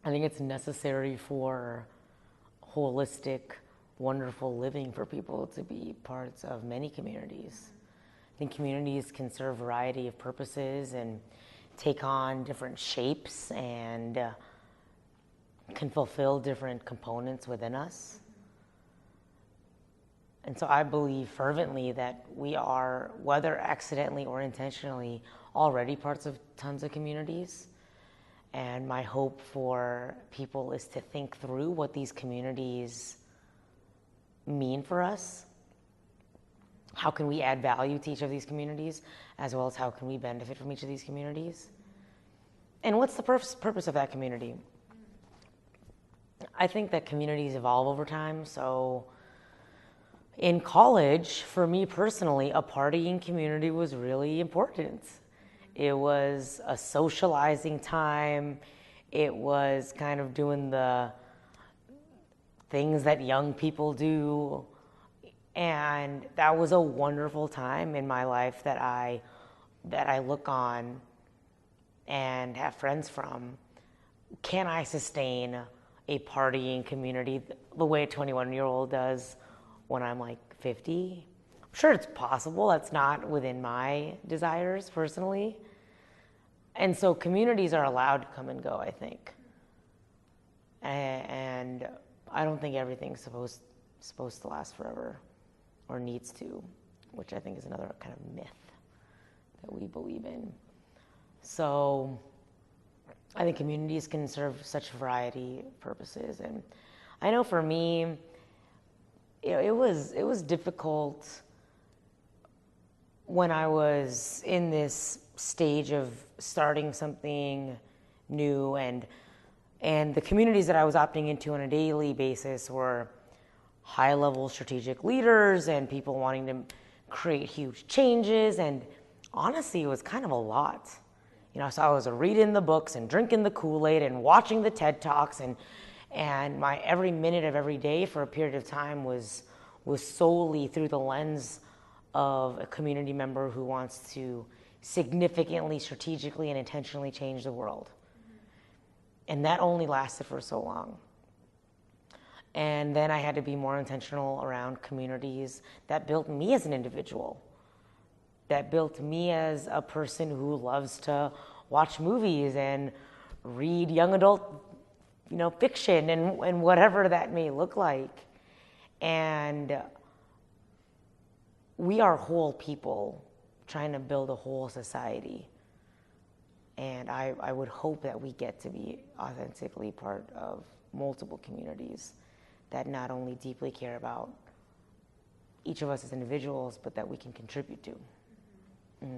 I think it's necessary for holistic, wonderful living for people to be parts of many communities. I think communities can serve a variety of purposes and take on different shapes and can fulfill different components within us. And so I believe fervently that we are, whether accidentally or intentionally, already parts of tons of communities. And my hope for people is to think through what these communities mean for us. How can we add value to each of these communities, as well as how can we benefit from each of these communities? And what's the purpose of that community? I think that communities evolve over time. So in college, for me personally, a partying community was really important. It was a socializing time. It was kind of doing the things that young people do. And that was a wonderful time in my life that I look on and have friends from. Can I sustain a partying community the way a 21-year-old does when I'm like 50? I'm sure it's possible. That's not within my desires personally. And so communities are allowed to come and go, I think. And I don't think everything's supposed to last forever or needs to, which I think is another kind of myth that we believe in. So I think communities can serve such a variety of purposes. And I know for me, it was difficult when I was in this stage of starting something new, and the communities that I was opting into on a daily basis were high-level strategic leaders and people wanting to create huge changes, and honestly, it was kind of a lot. So I was reading the books and drinking the Kool-Aid and watching the TED Talks, and my every minute of every day for a period of time was solely through the lens of a community member who wants to significantly, strategically, and intentionally change the world. And that only lasted for so long. And then I had to be more intentional around communities that built me as an individual, that built me as a person who loves to watch movies and read young adult, fiction and whatever that may look like. And we are whole people trying to build a whole society. And I would hope that we get to be authentically part of multiple communities that not only deeply care about each of us as individuals, but that we can contribute to. Mm-hmm.